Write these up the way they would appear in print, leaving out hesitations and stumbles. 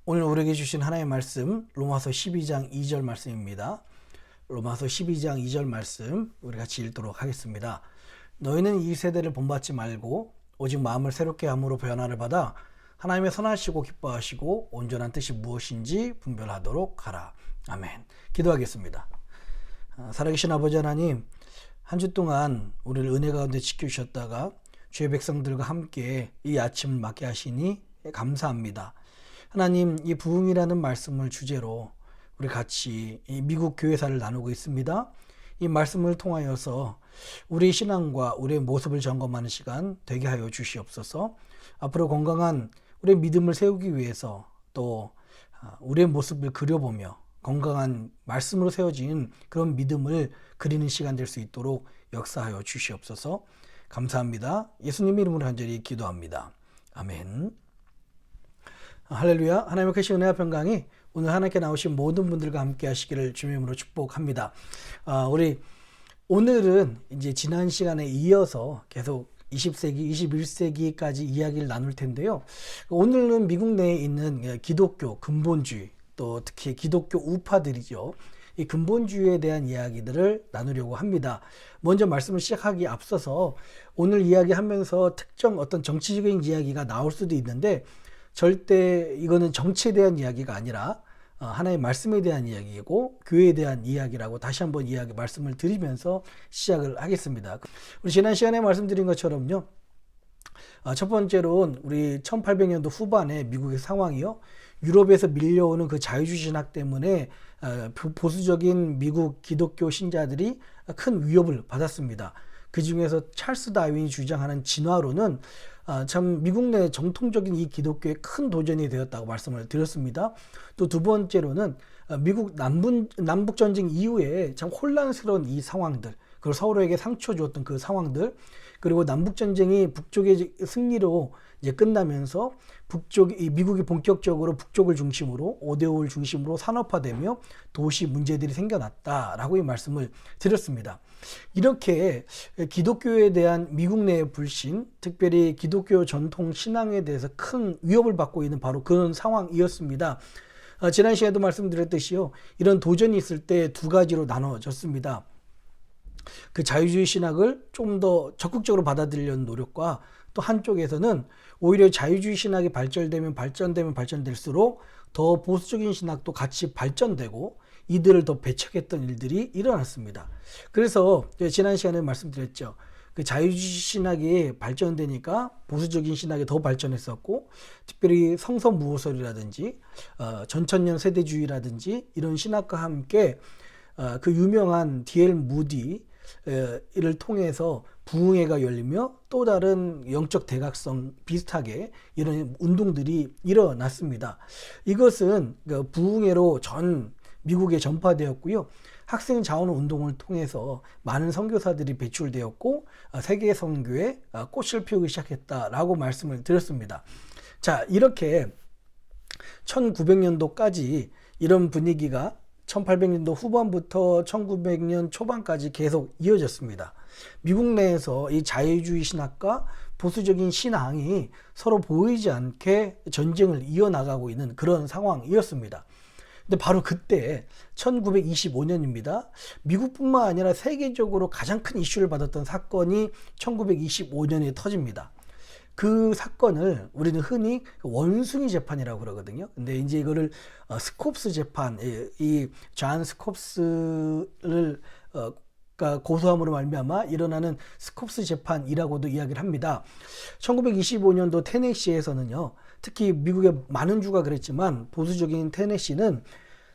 오늘 우리에게 주신 하나님의 말씀 로마서 12장 2절 말씀입니다. 로마서 12장 2절 말씀 우리 같이 읽도록 하겠습니다. 너희는 이 세대를 본받지 말고 오직 마음을 새롭게 함으로 변화를 받아 하나님의 선하시고 기뻐하시고 온전한 뜻이 무엇인지 분별하도록 하라. 아멘. 기도하겠습니다. 살아계신 아버지 하나님, 한 주 동안 우리를 은혜 가운데 지켜주셨다가 주의 백성들과 함께 이 아침을 맞게 하시니 감사합니다. 하나님, 이 부흥이라는 말씀을 주제로 우리 같이 이 미국 교회사를 나누고 있습니다. 이 말씀을 통하여서 우리의 신앙과 우리의 모습을 점검하는 시간 되게 하여 주시옵소서. 앞으로 건강한 우리의 믿음을 세우기 위해서 또 우리의 모습을 그려보며 건강한 말씀으로 세워진 그런 믿음을 그리는 시간 될 수 있도록 역사하여 주시옵소서. 감사합니다. 예수님 이름으로 간절히 기도합니다. 아멘. 할렐루야. 하나님의 크신 은혜와 평강이 오늘 하나님께 나오신 모든 분들과 함께 하시기를 주님의 이름으로 축복합니다. 우리 오늘은 이제 지난 시간에 이어서 계속 20세기, 21세기까지 이야기를 나눌 텐데요. 오늘은 미국 내에 있는 기독교 근본주의, 또 특히 기독교 우파들이죠. 이 근본주의에 대한 이야기들을 나누려고 합니다. 먼저 말씀을 시작하기 앞서서 오늘 이야기하면서 특정 어떤 정치적인 이야기가 나올 수도 있는데 절대 이거는 정치에 대한 이야기가 아니라 하나의 말씀에 대한 이야기이고 교회에 대한 이야기라고 다시 한번 말씀을 드리면서 시작을 하겠습니다. 우리 지난 시간에 말씀드린 것처럼요. 첫 번째로는 우리 1800년도 후반에 미국의 상황이요. 유럽에서 밀려오는 그 자유주의 신학 때문에 보수적인 미국 기독교 신자들이 큰 위협을 받았습니다. 그 중에서 찰스 다윈이 주장하는 진화론은 참 미국 내 정통적인 이 기독교의 큰 도전이 되었다고 말씀을 드렸습니다. 또 두 번째로는 미국 남북전쟁 이후에 참 혼란스러운 이 상황들, 그리고 서로에게 상처 주었던 그 상황들, 그리고 남북전쟁이 북쪽의 승리로 이제 끝나면서 미국이 본격적으로 북쪽을 중심으로 5대5를 중심으로 산업화되며 도시 문제들이 생겨났다라고 이 말씀을 드렸습니다. 이렇게 기독교에 대한 미국 내의 불신, 특별히 기독교 전통 신앙에 대해서 큰 위협을 받고 있는 바로 그런 상황이었습니다. 지난 시간에도 말씀드렸듯이요. 이런 도전이 있을 때 두 가지로 나눠졌습니다. 그 자유주의 신학을 좀 더 적극적으로 받아들이려는 노력과 또 한쪽에서는 오히려 자유주의 신학이 발전될수록 더 보수적인 신학도 같이 발전되고 이들을 더 배척했던 일들이 일어났습니다. 그래서 지난 시간에 말씀드렸죠. 그 자유주의 신학이 발전되니까 보수적인 신학이 더 발전했었고, 특별히 성서무호설이라든지 전천년 세대주의라든지 이런 신학과 함께 그 유명한 D.L. 무디를 통해서 부흥회가 열리며 또 다른 영적 대각성 비슷하게 이런 운동들이 일어났습니다. 이것은 부흥회로 전 미국에 전파되었고요. 학생 자원 운동을 통해서 많은 선교사들이 배출되었고 세계 선교에 꽃을 피우기 시작했다라고 말씀을 드렸습니다. 자, 이렇게 1900년도까지 이런 분위기가 1800년도 후반부터 1900년 초반까지 계속 이어졌습니다. 미국 내에서 이 자유주의 신학과 보수적인 신앙이 서로 보이지 않게 전쟁을 이어나가고 있는 그런 상황이었습니다. 근데 바로 그때 1925년입니다. 미국뿐만 아니라 세계적으로 가장 큰 이슈를 받았던 사건이 1925년에 터집니다. 그 사건을 우리는 흔히 원숭이 재판이라고 그러거든요. 근데 이제 이거를 스콥스 재판, 이 존 스콥스를 고소함으로 말미암아 일어나는 스콥스 재판이라고도 이야기를 합니다. 1925년도 테네시에서는요, 특히 미국의 많은 주가 그랬지만 보수적인 테네시는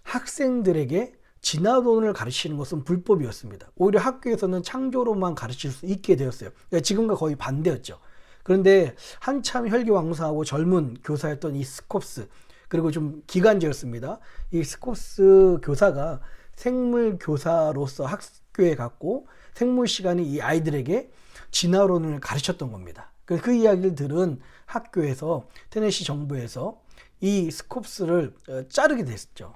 학생들에게 진화론을 가르치는 것은 불법이었습니다. 오히려 학교에서는 창조론만 가르칠 수 있게 되었어요. 그러니까 지금과 거의 반대였죠. 그런데 한참 혈기왕성하고 젊은 교사였던 이 스콥스, 그리고 좀 기간제였습니다. 이 스콥스 교사가 생물 교사로서 학교에 갔고 생물 시간에 이 아이들에게 진화론을 가르쳤던 겁니다. 그 이야기를 들은 학교에서 테네시 정부에서 이 스콥스를 자르게 됐죠.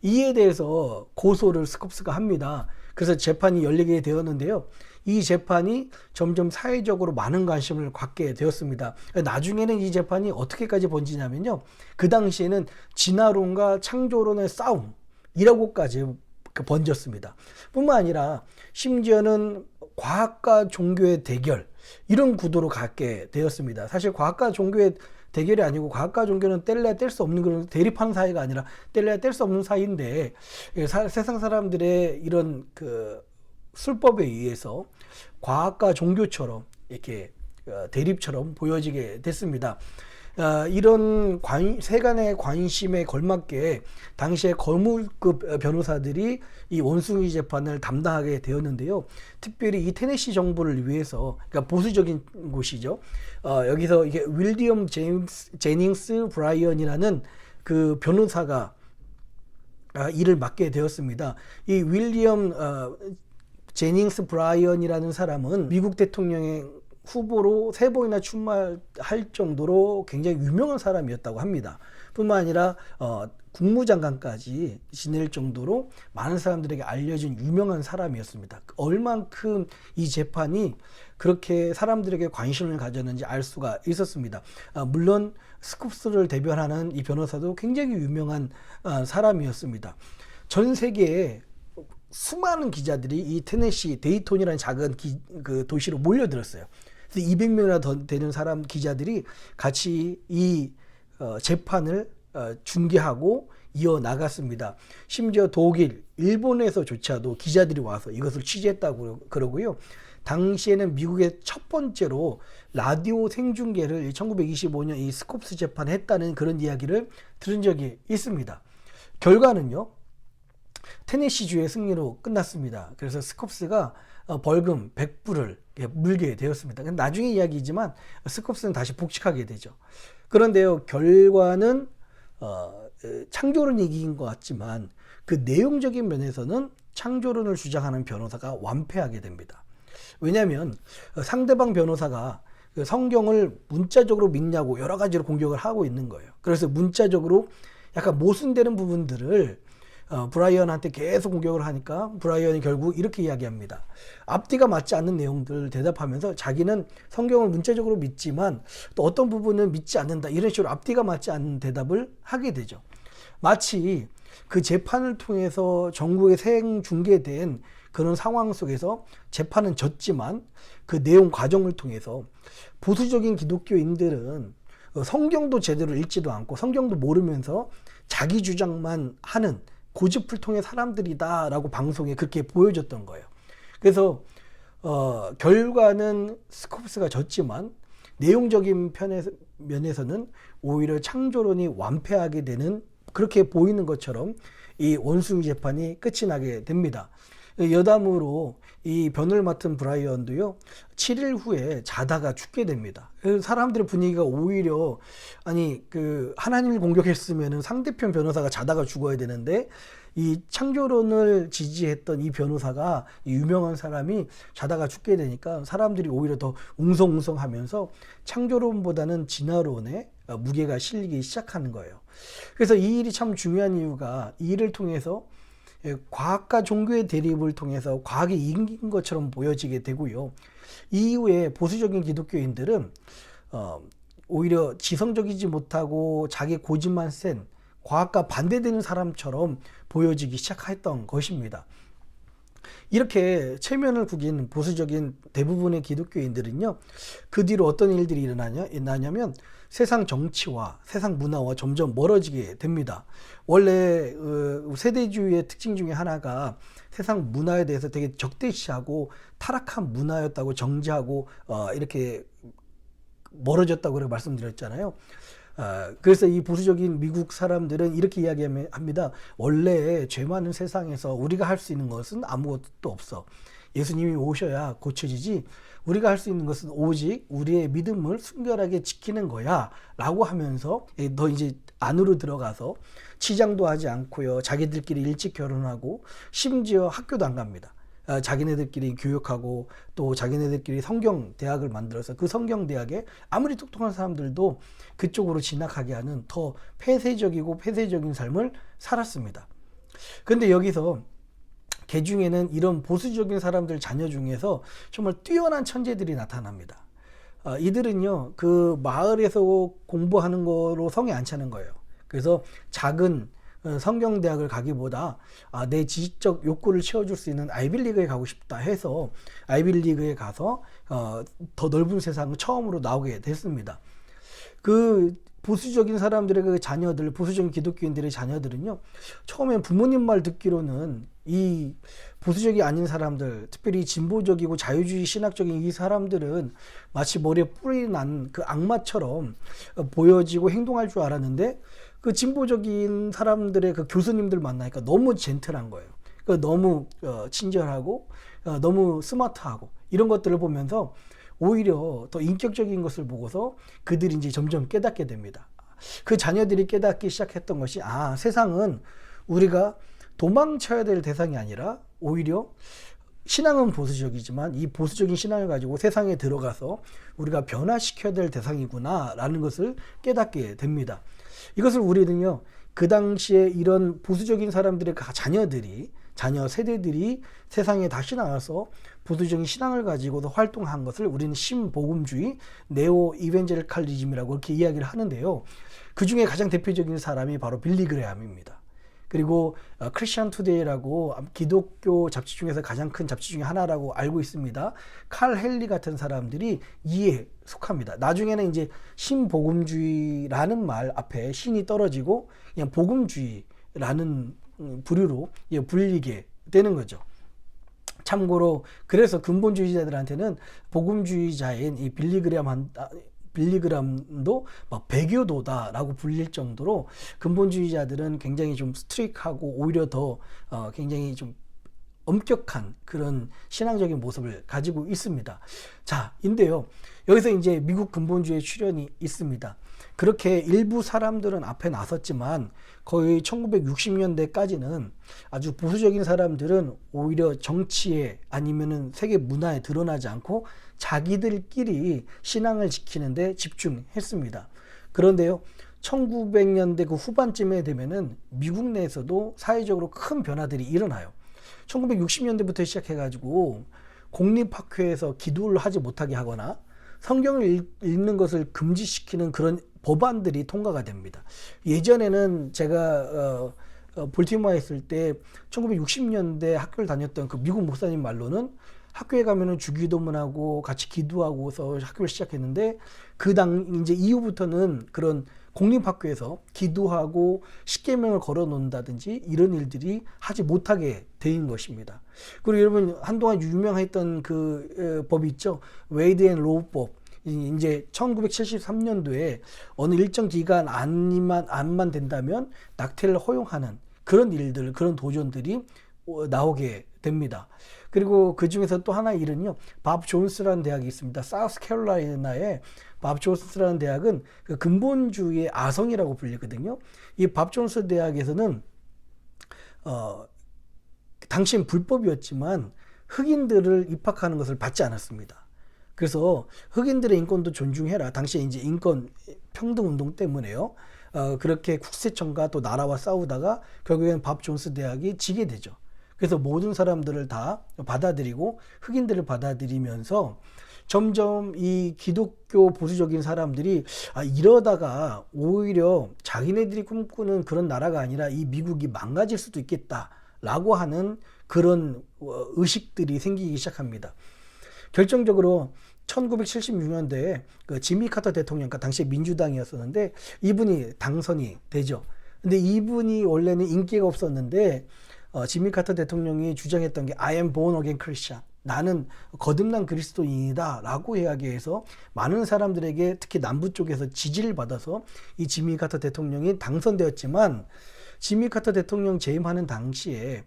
이에 대해서 고소를 스콥스가 합니다. 그래서 재판이 열리게 되었는데요. 이 재판이 점점 사회적으로 많은 관심을 갖게 되었습니다. 나중에는 이 재판이 어떻게까지 번지냐면요. 그 당시에는 진화론과 창조론의 싸움이라고까지 번졌습니다. 뿐만 아니라 심지어는 과학과 종교의 대결, 이런 구도로 갖게 되었습니다. 사실 과학과 종교의 대결이 아니고, 과학과 종교는 뗄래야 뗄 수 없는 그런 대립하는 사이가 아니라 뗄래야 뗄 수 없는 사이인데, 세상 사람들의 이런 그 술법에 의해서 과학과 종교처럼 이렇게 대립처럼 보여지게 됐습니다. 이런 세간의 관심에 걸맞게 당시에 거물급 변호사들이 이 원숭이 재판을 담당하게 되었는데요. 특별히 이 테네시 정부를 위해서, 그러니까 보수적인 곳이죠. 여기서 이게 윌리엄 제닝스 브라이언이라는 그 변호사가 일을 맡게 되었습니다. 이 윌리엄 제닝스 브라이언이라는 사람은 미국 대통령의 후보로 3번이나 출마할 정도로 굉장히 유명한 사람이었다고 합니다. 뿐만 아니라 국무장관까지 지낼 정도로 많은 사람들에게 알려진 유명한 사람이었습니다. 얼만큼 이 재판이 그렇게 사람들에게 관심을 가졌는지 알 수가 있었습니다. 물론 스쿱스를 대변하는 이 변호사도 굉장히 유명한 사람이었습니다. 전 세계에 수많은 기자들이 이 테네시 데이톤이라는 작은 그 도시로 몰려들었어요. 그래서 200명이나 더 되는 기자들이 같이 이 재판을 중계하고 이어나갔습니다. 심지어 독일, 일본에서조차도 기자들이 와서 이것을 취재했다고 그러고요. 당시에는 미국의 첫 번째로 라디오 생중계를 1925년 이 스콥스 재판을 했다는 그런 이야기를 들은 적이 있습니다. 결과는요, 테네시주의 승리로 끝났습니다. 그래서 스콥스가 벌금 100불을 물게 되었습니다. 나중에 이야기지만 스콥스는 다시 복직하게 되죠. 그런데요, 결과는 창조론이 이긴 것 같지만 그 내용적인 면에서는 창조론을 주장하는 변호사가 완패하게 됩니다. 왜냐하면 상대방 변호사가 성경을 문자적으로 믿냐고 여러 가지로 공격을 하고 있는 거예요. 그래서 문자적으로 약간 모순되는 부분들을 브라이언한테 계속 공격을 하니까 브라이언이 결국 이렇게 이야기합니다. 앞뒤가 맞지 않는 내용들을 대답하면서 자기는 성경을 문자적으로 믿지만 또 어떤 부분은 믿지 않는다, 이런 식으로 앞뒤가 맞지 않는 대답을 하게 되죠. 마치 그 재판을 통해서 전국에 생중계된 그런 상황 속에서 재판은 졌지만 그 내용 과정을 통해서 보수적인 기독교인들은 성경도 제대로 읽지도 않고 성경도 모르면서 자기 주장만 하는 고집불통의 사람들이다 라고 방송에 그렇게 보여줬던 거예요. 그래서 결과는 스콥스가 졌지만 내용적인 면에서는 오히려 창조론이 완패하게 되는, 그렇게 보이는 것처럼 이 원숭이 재판이 끝이 나게 됩니다. 여담으로 이 변을 맡은 브라이언도요, 7일 후에 자다가 죽게 됩니다. 사람들의 분위기가 오히려, 아니 그 하나님을 공격했으면 상대편 변호사가 자다가 죽어야 되는데 이 창조론을 지지했던 이 변호사가, 이 유명한 사람이 자다가 죽게 되니까 사람들이 오히려 더 웅성웅성하면서 창조론보다는 진화론에 무게가 실리기 시작하는 거예요. 그래서 이 일이 참 중요한 이유가, 이 일을 통해서 과학과 종교의 대립을 통해서 과학이 이긴 것처럼 보여지게 되고요. 이후에 보수적인 기독교인들은 오히려 지성적이지 못하고 자기 고집만 센 과학과 반대되는 사람처럼 보여지기 시작했던 것입니다. 이렇게 체면을 구긴 보수적인 대부분의 기독교인들은요, 그 뒤로 어떤 일들이 일어나냐면 세상 정치와 세상 문화와 점점 멀어지게 됩니다. 원래 세대주의의 특징 중에 하나가 세상 문화에 대해서 되게 적대시하고 타락한 문화였다고 정지하고 이렇게 멀어졌다고 말씀드렸잖아요. 그래서 이 보수적인 미국 사람들은 이렇게 이야기합니다. 원래 죄 많은 세상에서 우리가 할 수 있는 것은 아무것도 없어. 예수님이 오셔야 고쳐지지, 우리가 할 수 있는 것은 오직 우리의 믿음을 순결하게 지키는 거야 라고 하면서 더 이제 안으로 들어가서 치장도 하지 않고요, 자기들끼리 일찍 결혼하고 심지어 학교도 안 갑니다. 자기네들끼리 교육하고 또 자기네들끼리 성경 대학을 만들어서 그 성경 대학에 아무리 똑똑한 사람들도 그쪽으로 진학하게 하는 더 폐쇄적이고 폐쇄적인 삶을 살았습니다. 그런데 여기서 개중에는 이런 보수적인 사람들 자녀 중에서 정말 뛰어난 천재들이 나타납니다. 이들은요, 그 마을에서 공부하는 거로 성에 안 차는 거예요. 그래서 작은 성경대학을 가기보다 내 지식적 욕구를 채워줄 수 있는 아이빌리그에 가고 싶다 해서 아이빌리그에 가서 더 넓은 세상을 처음으로 나오게 됐습니다. 그 보수적인 사람들의 그 자녀들, 보수적인 기독교인들의 자녀들은요, 처음엔 부모님 말 듣기로는 이 보수적이 아닌 사람들, 특별히 진보적이고 자유주의 신학적인 이 사람들은 마치 머리에 뿔이 난 그 악마처럼 보여지고 행동할 줄 알았는데, 그 진보적인 사람들의 그 교수님들 만나니까 너무 젠틀한 거예요. 너무 친절하고 너무 스마트하고 이런 것들을 보면서 오히려 더 인격적인 것을 보고서 그들이 이제 점점 깨닫게 됩니다. 그 자녀들이 깨닫기 시작했던 것이 세상은 우리가 도망쳐야 될 대상이 아니라 오히려 신앙은 보수적이지만 이 보수적인 신앙을 가지고 세상에 들어가서 우리가 변화시켜야 될 대상이구나 라는 것을 깨닫게 됩니다. 이것을 우리는요, 그 당시에 이런 보수적인 사람들의 자녀 세대들이 세상에 다시 나와서 보수적인 신앙을 가지고도 활동한 것을 우리는 신복음주의, 네오 이벤젤리칼리즘이라고 이렇게 이야기를 하는데요. 그 중에 가장 대표적인 사람이 바로 빌리 그레함입니다. 그리고 크리스천 투데이라고 기독교 잡지 중에서 가장 큰 잡지 중에 하나라고 알고 있습니다. 칼 헨리 같은 사람들이 이에 속합니다. 나중에는 이제 신복음주의라는 말 앞에 신이 떨어지고 그냥 복음주의라는 부류로 불리게 되는 거죠. 참고로 그래서 근본주의자들한테는 복음주의자인 이 빌리그람도 막 배교도다라고 불릴 정도로 근본주의자들은 굉장히 좀 스트릭하고 오히려 더 굉장히 좀 엄격한 그런 신앙적인 모습을 가지고 있습니다. 자, 인데요. 여기서 이제 미국 근본주의 출현이 있습니다. 그렇게 일부 사람들은 앞에 나섰지만 거의 1960년대까지는 아주 보수적인 사람들은 오히려 정치에 아니면은 세계 문화에 드러나지 않고 자기들끼리 신앙을 지키는데 집중했습니다. 그런데요, 1900년대 그 후반쯤에 되면은 미국 내에서도 사회적으로 큰 변화들이 일어나요. 1960년대부터 시작해가지고 공립학교에서 기도를 하지 못하게 하거나 성경을 읽는 것을 금지시키는 그런 법안들이 통과가 됩니다. 예전에는 제가 볼티모어에 있을 때 1960년대 학교를 다녔던 그 미국 목사님 말로는 학교에 가면은 주기도문하고 같이 기도하고서 학교를 시작했는데 이제 이후부터는 그런 공립학교에서 기도하고 십계명을 걸어 놓는다든지 이런 일들이 하지 못하게 된 것입니다. 그리고 여러분 한동안 유명했던 그 법이 있죠. 웨이드 앤 로우법. 이제 1973년도에 어느 일정 기간 안만 된다면 낙태를 허용하는 그런 일들, 그런 도전들이 나오게 됩니다. 그리고 그 중에서 또 하나의 일은요, 밥 존스라는 대학이 있습니다. 사우스캐롤라이나의 밥 존스라는 대학은 그 근본주의의 아성이라고 불리거든요. 이 밥 존스 대학에서는 당시엔 불법이었지만 흑인들을 입학하는 것을 받지 않았습니다. 그래서 흑인들의 인권도 존중해라. 당시에 이제 인권 평등 운동 때문에요. 그렇게 국세청과 또 나라와 싸우다가 결국엔 밥 존스 대학이 지게 되죠. 그래서 모든 사람들을 다 받아들이고 흑인들을 받아들이면서 점점 이 기독교 보수적인 사람들이 이러다가 오히려 자기네들이 꿈꾸는 그런 나라가 아니라 이 미국이 망가질 수도 있겠다라고 하는 그런 의식들이 생기기 시작합니다. 결정적으로 1976년도에 그 지미 카터 대통령, 그러니까 당시에 민주당이었었는데 이분이 당선이 되죠. 근데 이분이 원래는 인기가 없었는데 지미 카터 대통령이 주장했던 게 I am born again Christian. 나는 거듭난 그리스도인이다 라고 이야기해서 많은 사람들에게 특히 남부 쪽에서 지지를 받아서 이 지미 카터 대통령이 당선되었지만 지미 카터 대통령 재임하는 당시에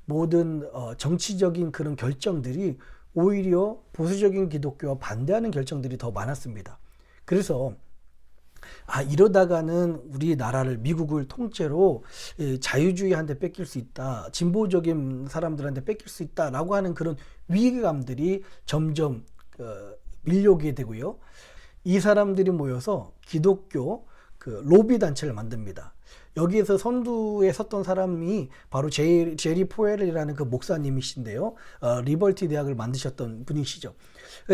모든 정치적인 그런 결정들이 오히려 보수적인 기독교와 반대하는 결정들이 더 많았습니다. 그래서 이러다가는 우리나라를 미국을 통째로 자유주의한테 뺏길 수 있다. 진보적인 사람들한테 뺏길 수 있다라고 하는 그런 위기감들이 점점 밀려오게 되고요. 이 사람들이 모여서 기독교 그 로비 단체를 만듭니다. 여기에서 선두에 섰던 사람이 바로 제리 포웰이라는 그 목사님이신데요. 리버티 대학을 만드셨던 분이시죠.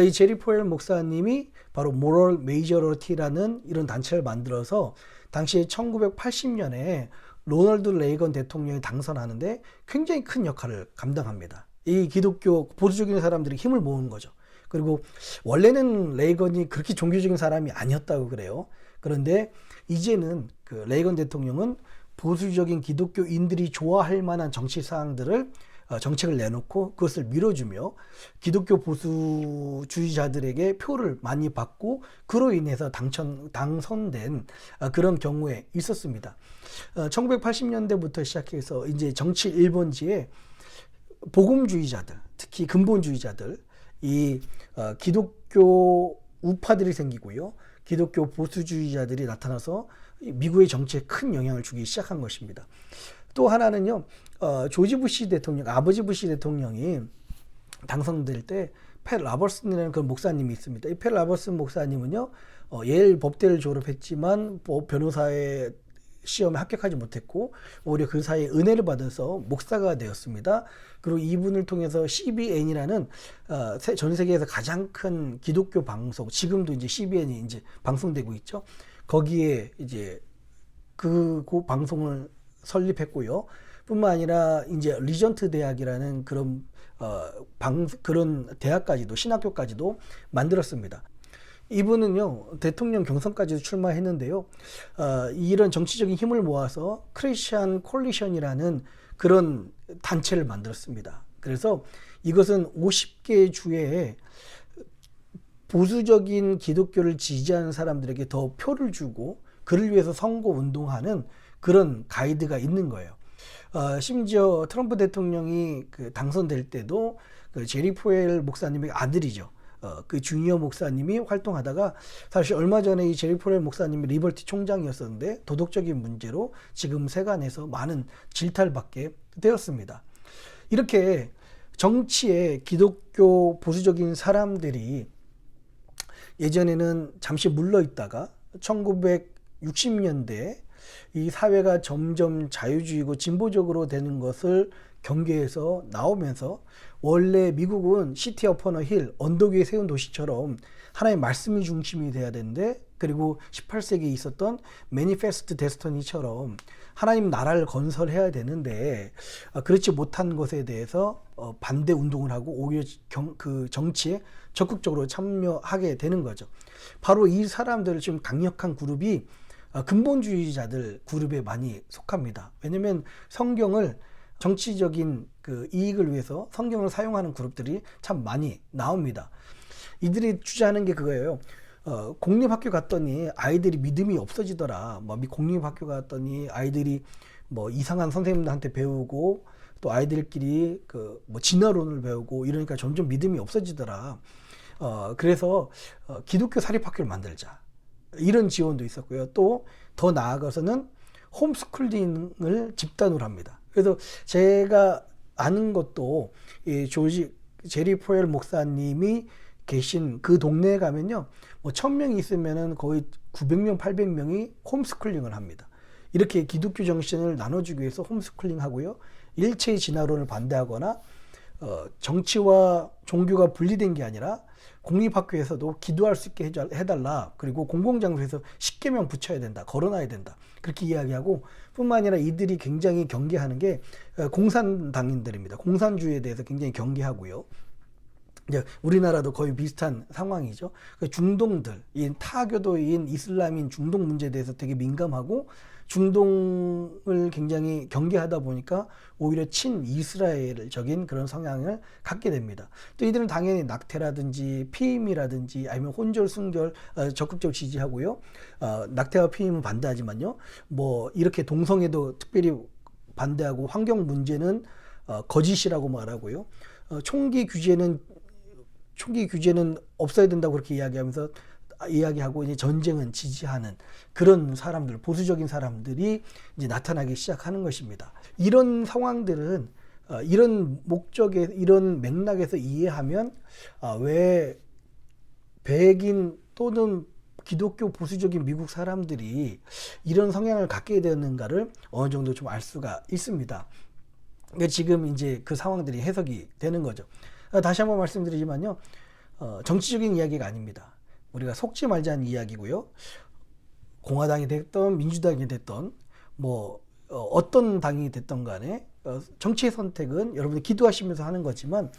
이 제리 포웰 목사님이 바로 모럴 메이저리티라는 이런 단체를 만들어서 당시에 1980년에 로널드 레이건 대통령이 당선하는데 굉장히 큰 역할을 감당합니다. 이 기독교 보수적인 사람들이 힘을 모으는 거죠. 그리고 원래는 레이건이 그렇게 종교적인 사람이 아니었다고 그래요. 그런데 이제는 그 레이건 대통령은 보수적인 기독교인들이 좋아할 만한 정치 사항들을 정책을 내놓고 그것을 밀어주며 기독교 보수주의자들에게 표를 많이 받고 그로 인해서 당선된 그런 경우에 있었습니다. 1980년대부터 시작해서 이제 정치 1번지에 복음주의자들, 특히 근본주의자들, 이 기독교 우파들이 생기고요. 기독교 보수주의자들이 나타나서 미국의 정치에 큰 영향을 주기 시작한 것입니다. 또 하나는요, 조지 부시 대통령, 아버지 부시 대통령이 당선될 때 팻 라버슨이라는 그런 목사님이 있습니다. 이 팻 라버슨 목사님은요, 예일 법대를 졸업했지만 변호사의 시험에 합격하지 못했고 오히려 그 사이에 은혜를 받아서 목사가 되었습니다. 그리고 이분을 통해서 CBN이라는 전 세계에서 가장 큰 기독교 방송, 지금도 이제 CBN이 이제 방송되고 있죠. 거기에 이제 그 방송을 설립했고요. 뿐만 아니라 이제 리전트 대학이라는 그런 그런 대학까지도, 신학교까지도 만들었습니다. 이분은요, 대통령 경선까지도 출마했는데요. 이런 정치적인 힘을 모아서 크리스천 콜리션이라는 그런 단체를 만들었습니다. 그래서 이것은 50개 주에 보수적인 기독교를 지지하는 사람들에게 더 표를 주고 그를 위해서 선거 운동하는 그런 가이드가 있는 거예요. 심지어 트럼프 대통령이 당선될 때도 그 제리 포웰 목사님의 아들이죠. 그 주니어 목사님이 활동하다가 사실 얼마 전에 이 제리 포웰 목사님이 리버티 총장이었었는데 도덕적인 문제로 지금 세간에서 많은 질타를 받게 되었습니다. 이렇게 정치에 기독교 보수적인 사람들이 예전에는 잠시 물러 있다가 1960년대에 이 사회가 점점 자유주의고 진보적으로 되는 것을 경계에서 나오면서 원래 미국은 시티 어퍼너 힐, 언덕 위에 세운 도시처럼 하나의 말씀이 중심이 돼야 되는데, 그리고 18세기에 있었던 매니페스트 데스티니처럼 하나님 나라를 건설해야 되는데 그렇지 못한 것에 대해서 반대 운동을 하고 오히려 그 정치에 적극적으로 참여하게 되는 거죠. 바로 이 사람들, 지금 강력한 그룹이 근본주의자들 그룹에 많이 속합니다. 왜냐하면 성경을 정치적인 그 이익을 위해서 성경을 사용하는 그룹들이 참 많이 나옵니다. 이들이 주장하는 게 그거예요. 공립학교 갔더니 아이들이 믿음이 없어지더라. 공립학교 갔더니 아이들이 이상한 선생님들한테 배우고 또 아이들끼리 진화론을 배우고 이러니까 점점 믿음이 없어지더라. 그래서 기독교 사립학교를 만들자. 이런 지원도 있었고요. 또 더 나아가서는 홈스쿨링을 집단으로 합니다. 그래서 제가 아는 것도 이 제리 포웰 목사님이 계신 그 동네에 가면요, 1000명이 있으면은 거의 900명, 800명이 홈스쿨링을 합니다. 이렇게 기독교 정신을 나눠주기 위해서 홈스쿨링 하고요, 일체의 진화론을 반대하거나 정치와 종교가 분리된 게 아니라 공립학교에서도 기도할 수 있게 해달라. 그리고 공공장소에서 10계명 붙여야 된다. 걸어놔야 된다. 그렇게 이야기하고, 뿐만 아니라 이들이 굉장히 경계하는 게 공산당인들입니다. 공산주의에 대해서 굉장히 경계하고요. 이제 우리나라도 거의 비슷한 상황이죠. 중동들, 이 타교도인 이슬람인 중동 문제에 대해서 되게 민감하고 중동을 굉장히 경계하다 보니까 오히려 친이스라엘적인 그런 성향을 갖게 됩니다. 또 이들은 당연히 낙태라든지 피임이라든지 아니면 혼절, 순결 적극적으로 지지하고요. 낙태와 피임은 반대하지만요. 이렇게 동성애도 특별히 반대하고 환경 문제는 거짓이라고 말하고요. 총기 규제는 없어야 된다고 그렇게 이야기하고 이제 전쟁은 지지하는 그런 사람들, 보수적인 사람들이 이제 나타나기 시작하는 것입니다. 이런 상황들은 이런 목적에, 이런 맥락에서 이해하면 왜 백인 또는 기독교 보수적인 미국 사람들이 이런 성향을 갖게 되었는가를 어느 정도 좀 알 수가 있습니다. 그러니까 지금 이제 그 상황들이 해석이 되는 거죠. 다시 한번 말씀드리지만요, 정치적인 이야기가 아닙니다. 우리가 속지 말자는 이야기고요. 공화당이 됐던 민주당이 됐던 뭐 어떤 당이 됐던 간에 정치의 선택은 여러분이 기도하시면서 하는 거지만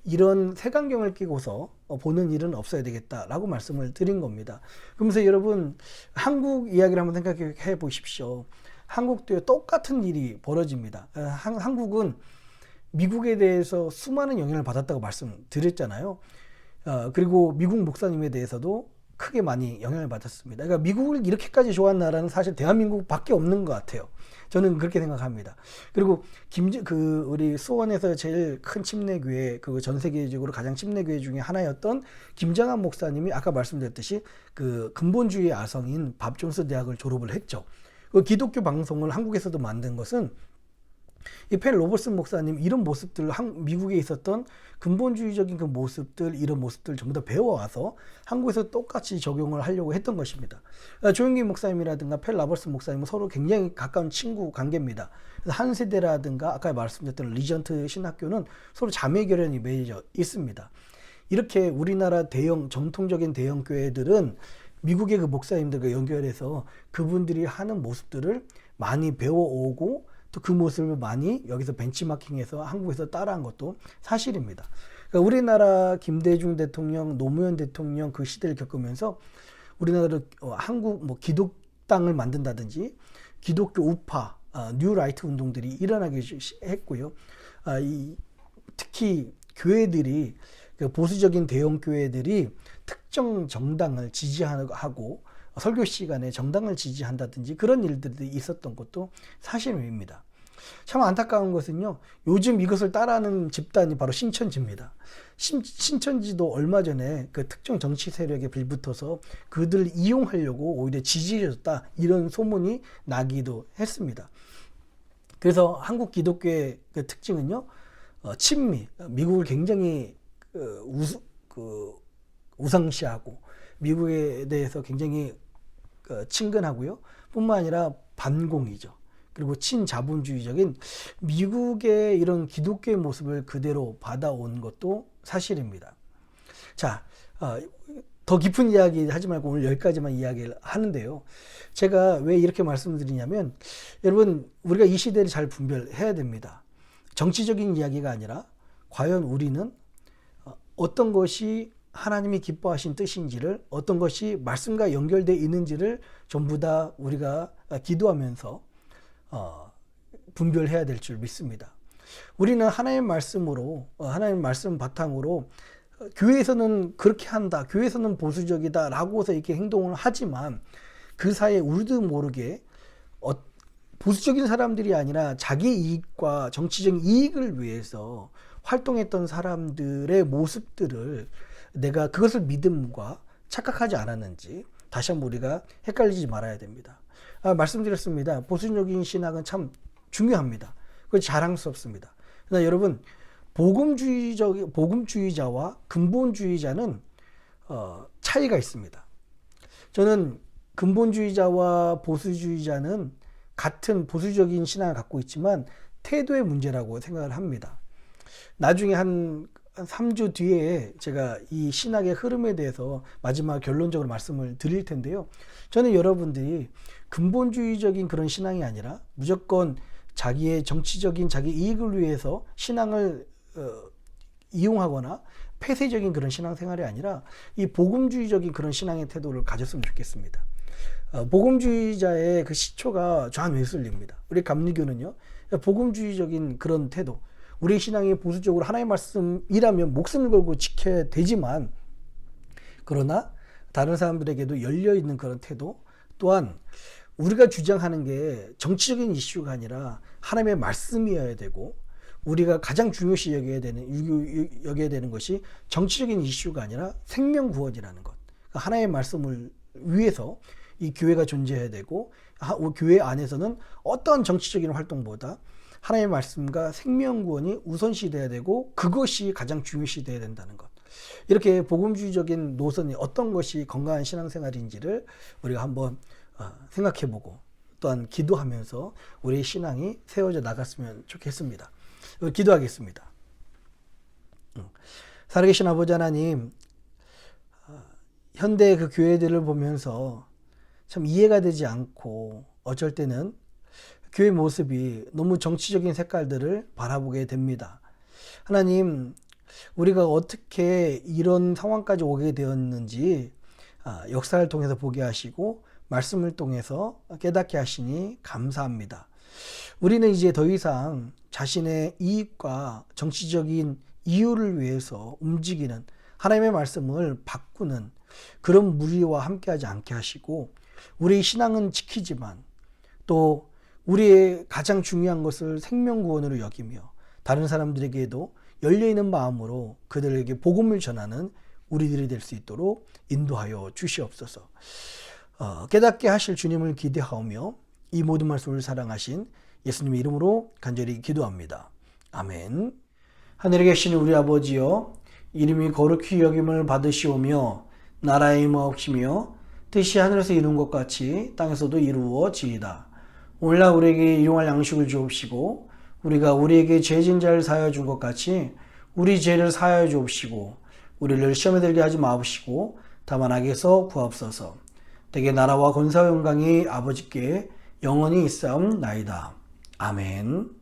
이런 색안경을 끼고서 보는 일은 없어야 되겠다라고 말씀을 드린 겁니다. 그러면서 여러분 한국 이야기를 한번 생각해 보십시오. 한국도 똑같은 일이 벌어집니다. 한국은 미국에 대해서 수많은 영향을 받았다고 말씀드렸잖아요. 그리고 미국 목사님에 대해서도 크게 많이 영향을 받았습니다. 그러니까 미국을 이렇게까지 좋아하는 나라는 사실 대한민국밖에 없는 것 같아요. 저는 그렇게 생각합니다. 그리고 우리 수원에서 제일 큰 침례교회, 전 세계적으로 가장 침례교회 중에 하나였던 김장한 목사님이 아까 말씀드렸듯이 그 근본주의 아성인 밥 존스 대학을 졸업을 했죠. 그 기독교 방송을 한국에서도 만든 것은 이 펠 로버슨 목사님 이런 모습들, 미국에 있었던 근본주의적인 그 모습들, 이런 모습들 전부 다 배워와서 한국에서 똑같이 적용을 하려고 했던 것입니다. 조영기 목사님이라든가 펠 로버슨 목사님은 서로 굉장히 가까운 친구 관계입니다. 한 세대라든가 아까 말씀드렸던 리전트 신학교는 서로 자매 결연이 맺어져 있습니다. 이렇게 우리나라 정통적인 대형 교회들은 미국의 그 목사님들과 연결해서 그분들이 하는 모습들을 많이 배워오고 또 그 모습을 많이 여기서 벤치마킹해서 한국에서 따라한 것도 사실입니다. 그러니까 우리나라 김대중 대통령, 노무현 대통령 그 시대를 겪으면서 우리나라도 한국 기독당을 만든다든지 기독교 우파, 뉴라이트 운동들이 일어나기 했고요. 특히 교회들이 보수적인 대형 교회들이 특정 정당을 지지하고 설교 시간에 정당을 지지한다든지 그런 일들이 있었던 것도 사실입니다. 참 안타까운 것은요, 요즘 이것을 따라하는 집단이 바로 신천지입니다. 신천지도 얼마 전에 그 특정 정치 세력에 빌붙어서 그들을 이용하려고 오히려 지지해줬다 이런 소문이 나기도 했습니다. 그래서 한국 기독교의 그 특징은요, 친미, 미국을 굉장히 우상시하고 미국에 대해서 굉장히 친근하고요. 뿐만 아니라 반공이죠. 그리고 친자본주의적인 미국의 이런 기독교의 모습을 그대로 받아온 것도 사실입니다. 자, 더 깊은 이야기 하지 말고 오늘 여기까지만 이야기를 하는데요. 제가 왜 이렇게 말씀드리냐면 여러분 우리가 이 시대를 잘 분별해야 됩니다. 정치적인 이야기가 아니라 과연 우리는 어떤 것이 하나님이 기뻐하신 뜻인지를, 어떤 것이 말씀과 연결되어 있는지를 전부 다 우리가 기도하면서 분별해야 될 줄 믿습니다. 우리는 하나님의 말씀으로, 하나님의 말씀 바탕으로 교회에서는 그렇게 한다, 교회에서는 보수적이다 라고서 이렇게 행동을 하지만 그 사이에 우리도 모르게 보수적인 사람들이 아니라 자기 이익과 정치적인 이익을 위해서 활동했던 사람들의 모습들을 내가 그것을 믿음과 착각하지 않았는지 다시 한번 우리가 헷갈리지 말아야 됩니다. 말씀드렸습니다. 보수적인 신학은 참 중요합니다. 그건 자랑스럽습니다. 그러나 여러분 복음주의자와 근본주의자는 차이가 있습니다. 저는 근본주의자와 보수주의자는 같은 보수적인 신앙을 갖고 있지만 태도의 문제라고 생각을 합니다. 나중에 한 3주 뒤에 제가 이 신학의 흐름에 대해서 마지막 결론적으로 말씀을 드릴 텐데요. 저는 여러분들이 근본주의적인 그런 신앙이 아니라 무조건 자기의 정치적인 자기 이익을 위해서 신앙을 이용하거나 폐쇄적인 그런 신앙생활이 아니라 이 복음주의적인 그런 신앙의 태도를 가졌으면 좋겠습니다. 복음주의자의 그 시초가 좌한 웨슬리입니다. 우리 감리교는요, 복음주의적인 그런 태도, 우리 신앙이 보수적으로 하나님의 말씀이라면 목숨을 걸고 지켜야 되지만, 그러나 다른 사람들에게도 열려있는 그런 태도, 또한 우리가 주장하는 게 정치적인 이슈가 아니라 하나님의 말씀이어야 되고, 우리가 가장 중요시 여겨야 되는 것이 정치적인 이슈가 아니라 생명 구원이라는 것. 하나님의 말씀을 위해서 이 교회가 존재해야 되고, 교회 안에서는 어떤 정치적인 활동보다 하나님의 말씀과 생명 구원이 우선시 돼야 되고, 그것이 가장 중요시 돼야 된다는 것. 이렇게 복음주의적인 노선이 어떤 것이 건강한 신앙생활인지를 우리가 한번 생각해보고 또한 기도하면서 우리의 신앙이 세워져 나갔으면 좋겠습니다. 기도하겠습니다. 살아계신 아버지 하나님, 현대 그 교회들을 보면서 참 이해가 되지 않고 어쩔 때는 교회 모습이 너무 정치적인 색깔들을 바라보게 됩니다. 하나님, 우리가 어떻게 이런 상황까지 오게 되었는지 역사를 통해서 보게 하시고 말씀을 통해서 깨닫게 하시니 감사합니다. 우리는 이제 더 이상 자신의 이익과 정치적인 이유를 위해서 움직이는 하나님의 말씀을 바꾸는 그런 무리와 함께하지 않게 하시고, 우리의 신앙은 지키지만 또 우리의 가장 중요한 것을 생명구원으로 여기며 다른 사람들에게도 열려있는 마음으로 그들에게 복음을 전하는 우리들이 될 수 있도록 인도하여 주시옵소서. 깨닫게 하실 주님을 기대하며 이 모든 말씀을 사랑하신 예수님의 이름으로 간절히 기도합니다. 아멘. 하늘에 계신 우리 아버지여, 이름이 거룩히 여김을 받으시오며 나라의 임하옵시며 뜻이 하늘에서 이룬 것 같이 땅에서도 이루어지이다. 오늘날 우리에게 일용할 양식을 주옵시고 우리가 우리에게 죄진 자를 사하여 준 것 같이 우리 죄를 사하여 주옵시고 우리를 시험에 들게 하지 마옵시고 다만 악에서 구하옵소서. 대개 나라와 권세와 영광이 아버지께 영원히 있사옵나이다. 아멘.